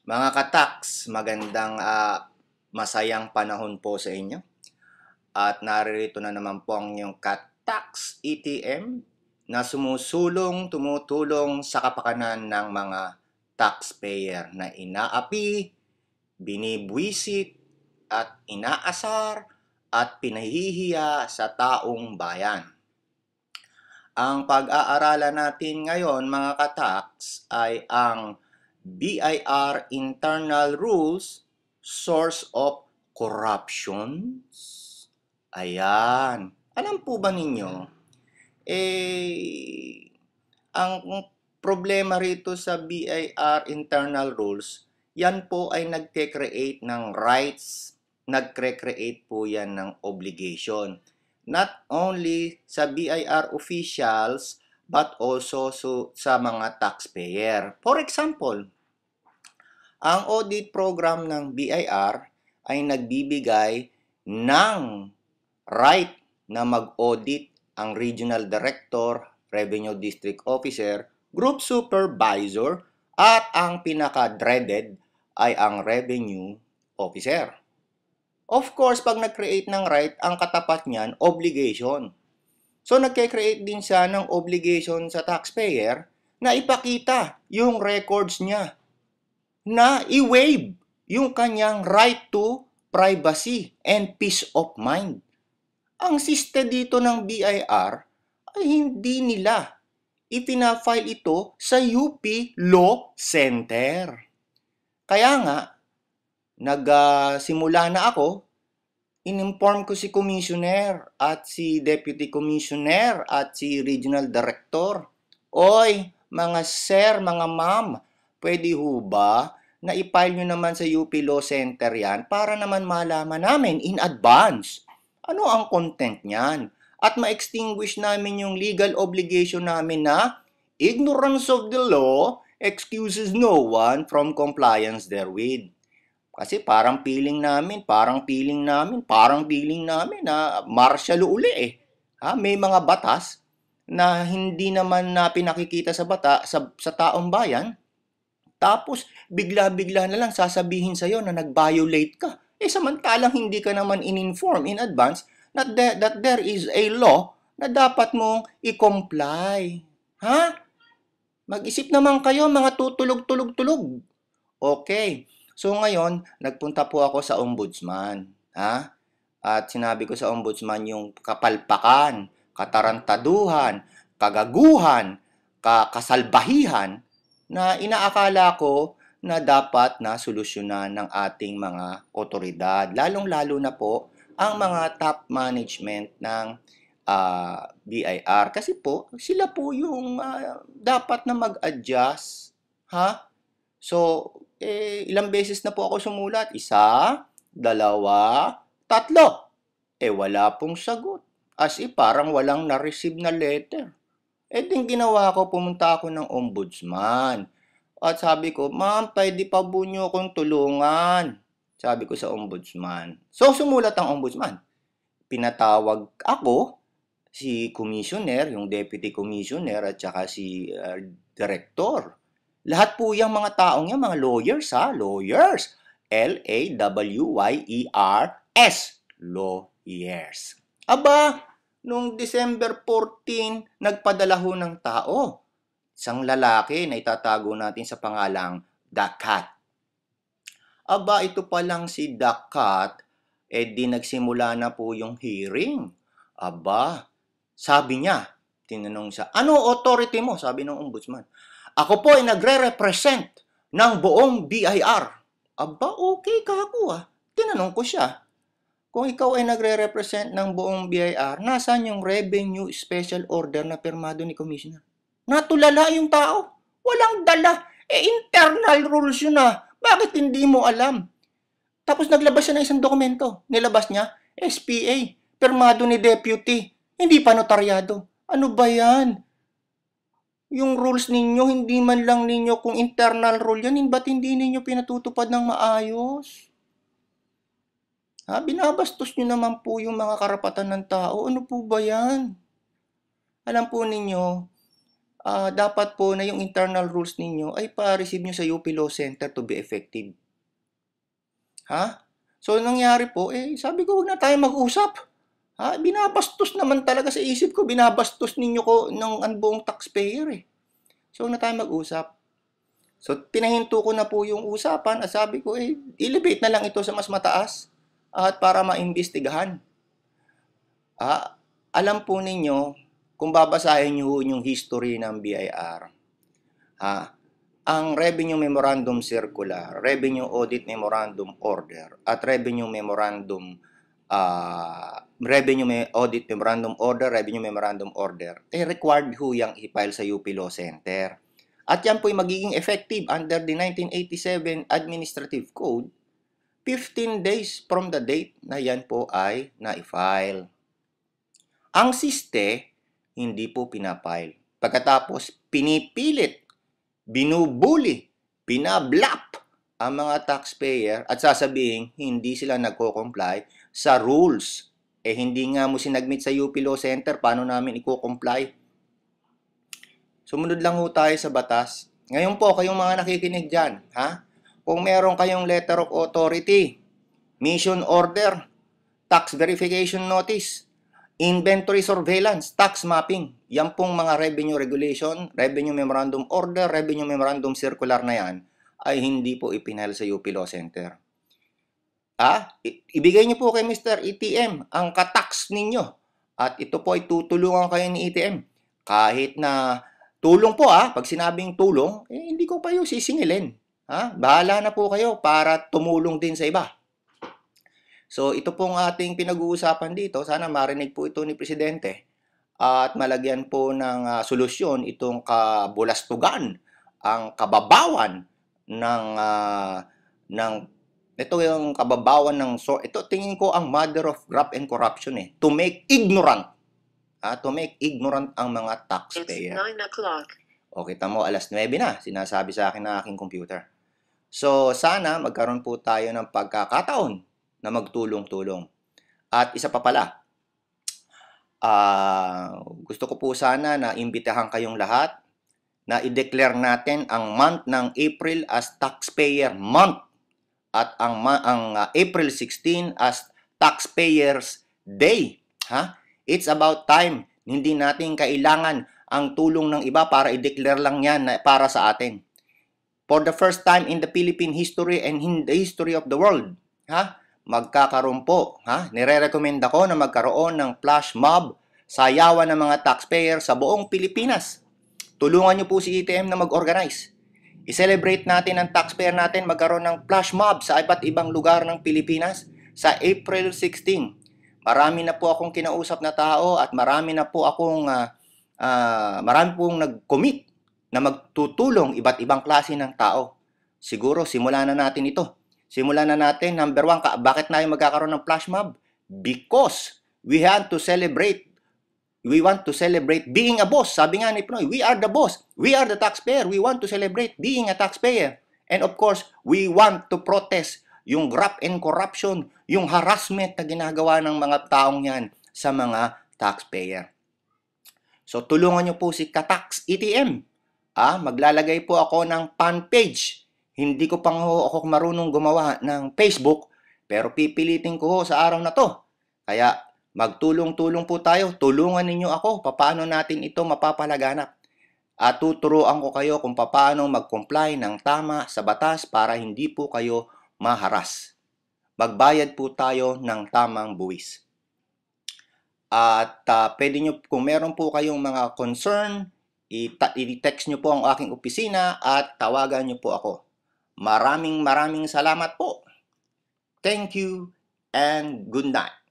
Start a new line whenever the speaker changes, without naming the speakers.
Mga kataks, magandang masayang panahon po sa inyo. At naririto na naman po ang inyong Kataks ETM na tumutulong sa kapakanan ng mga taxpayer na inaapi, binibwisit, at inaasar at pinahihiya sa taong bayan. Ang pag-aaralan natin ngayon mga kataks ay ang BIR Internal Rules, Source of Corruptions. Ayan. Alam po ba ninyo, ang problema rito sa BIR Internal Rules, yan po ay nagke-create ng rights, nagke-create po yan ng obligation. Not only sa BIR officials, but also sa mga taxpayer. For example, ang audit program ng BIR ay nagbibigay ng right na mag-audit ang Regional Director, Revenue District Officer, Group Supervisor, at ang pinaka-dreaded ay ang Revenue Officer. Of course, pag nag-create ng right, ang katapat niyan, obligation. So, nagke-create din siya ng obligation sa taxpayer na ipakita yung records niya, na i-waive yung kanyang right to privacy and peace of mind. Ang siste dito ng BIR ay hindi nila ipina-file ito sa UP Law Center. Kaya nga, nagsimula na ako, in-inform ko si Commissioner at si Deputy Commissioner at si Regional Director. Oy, mga sir, mga ma'am, pwede ho ba na i-file nyo naman sa UP Law Center yan para naman malaman namin in advance ano ang content niyan at ma-extinguish namin yung legal obligation namin na ignorance of the law excuses no one from compliance therewith. Kasi parang feeling namin na martial uli eh. May mga batas na hindi naman na pinakikita sa taong bayan. Tapos bigla-bigla na lang sasabihin sa iyo na nag-violate ka. Samantalang hindi ka naman in-inform in advance that there is a law na dapat mong i-comply. Mag-isip naman kayo mga tutulog-tulog-tulog. Okay. So ngayon, nagpunta po ako sa ombudsman. At sinabi ko sa ombudsman yung kapalpakan, katarantaduhan, kagaguhan, kasalbahihan na inaakala ko na dapat na solusyonan ng ating mga otoridad. Lalong-lalo na po ang mga top management ng BIR. Kasi po, sila po yung dapat na mag-adjust. So, ilang beses na po ako sumulat. 1, 2, 3. Wala pong sagot. As if parang walang na-receive na letter. Din ginawa ko, pumunta ako ng ombudsman. At sabi ko, ma'am, pwede pa po nyo akong tulungan. Sabi ko sa ombudsman. So, sumulat ang ombudsman. Pinatawag ako, si commissioner, yung deputy commissioner, at saka si director. Lahat po yung mga taong yan, mga lawyers lawyers. L-A-W-Y-E-R-S, lawyers. Aba, noong December 14, nagpadala ho ng tao. Isang lalaki na itatago natin sa pangalang Dakat. Aba, ito pa lang si Dakat, di nagsimula na po yung hearing. Aba, sabi niya, tinanong siya, ano authority mo? Sabi ng ombudsman. Ako po ay nagre-represent ng buong BIR. Aba, okay ka ako Tinanong ko siya, kung ikaw ay nagre-represent ng buong BIR, nasaan yung Revenue Special Order na pirmado ni Commissioner? Natulala yung tao. Walang dala. Internal rules yun Bakit hindi mo alam? Tapos naglabas siya ng isang dokumento. Nilabas niya, SPA, pirmado ni Deputy. Hindi pa notaryado. Ano ba yan? Yung rules ninyo, hindi man lang ninyo kung internal rule yan, ba't hindi ninyo pinatutupad ng maayos? Binabastos nyo naman po yung mga karapatan ng tao. Ano po ba yan? Alam po ninyo, dapat po na yung internal rules ninyo ay pa-receive nyo sa UP Law Center to be effective. Ha? So, nangyari po, sabi ko, huwag na tayo mag-usap. Binabastos naman talaga sa isip ko, binabastos ninyo ko ng buong taxpayer So, huwag na tayo mag-usap. So, pinahinto ko na po yung usapan at sabi ko, elevate na lang ito sa mas mataas at para maimbestigahan. Alam po ninyo, kung babasahin nyo yung history ng BIR, ang Revenue Memorandum Circular, Revenue Audit Memorandum Order, at Revenue Memorandum Audit Memorandum Order, Revenue Memorandum Order, required ho yung i-file sa UP Law Center. At yan po ay magiging effective under the 1987 Administrative Code 15 days from the date na yan po ay na-file. Ang SISTE, hindi po pinapile. Pagkatapos, pinipilit, binubuli, pinablap ang mga taxpayer at sasabihin hindi sila nagko-comply sa rules. Hindi nga mo sinagmit sa UP Law Center, paano namin i-comply? Sumunod lang ho tayo sa batas. Ngayon po, kayong mga nakikinig dyan, kung meron kayong letter of authority, mission order, tax verification notice, inventory surveillance, tax mapping, yan pong mga revenue regulation, revenue memorandum order, revenue memorandum circular na yan, ay hindi po ipinahal sa UP Law Center. Ibigay niyo po kay Mr. ETM ang katax ninyo at ito po ay tutulungan kayo ni ETM. Kahit na tulong po pag sinabing tulong, hindi ko pa yung sisingilin. Bahala na po kayo para tumulong din sa iba. So ito pong ating pinag-uusapan dito, sana marinig po ito ni Presidente at malagyan po ng solusyon itong kabulastugan, ang kababawan ito yung kababawan ito tingin ko ang mother of graft and corruption to make ignorant ang mga taxpayer.
It's 9 o'clock.
O kita mo, alas 9 na, sinasabi sa akin ng aking computer. So sana magkaroon po tayo ng pagkakataon na magtulong-tulong. At isa pa pala, gusto ko po sana na imbitahan kayong lahat na i-declare natin ang month ng April as Taxpayer Month at ang April 16 as Taxpayers Day. It's about time. Hindi natin kailangan ang tulong ng iba para i-declare lang yan para sa atin. For the first time in the Philippine history and in the history of the world, magkakaroon po, nire-recommend ako na magkaroon ng flash mob, sayawan ng mga taxpayer sa buong Pilipinas. Tulungan niyo po si ETM na mag-organize. I-celebrate natin ang taxpayer natin, magkaroon ng flash mob sa iba't ibang lugar ng Pilipinas sa April 16. Marami na po akong kinausap na tao at marami pong nag-commit na magtutulong iba't ibang klase ng tao. Siguro, simulan na natin ito. Simulan na natin, number 1, bakit tayo magkakaroon ng flash mob? Because we want to celebrate being a boss. Sabi nga ni Pinoy, we are the boss. We are the taxpayer. We want to celebrate being a taxpayer. And of course, we want to protest yung graft and corruption, yung harassment na ginagawa ng mga taong yan sa mga taxpayer. So, tulungan nyo po si Katax ETM. Maglalagay po ako ng fan page. Hindi ko pang ako marunong gumawa ng Facebook, pero pipilitin ko sa araw na to. Kaya, magtulong-tulong po tayo. Tulungan ninyo ako. Paano natin ito mapapalaganap? At tuturuan ko kayo kung paano mag-comply ng tama sa batas para hindi po kayo maharas. Magbayad po tayo ng tamang buwis. At pwede nyo, kung meron po kayong mga concern, i-text nyo po ang aking opisina at tawagan nyo po ako. Maraming salamat po. Thank you and good night.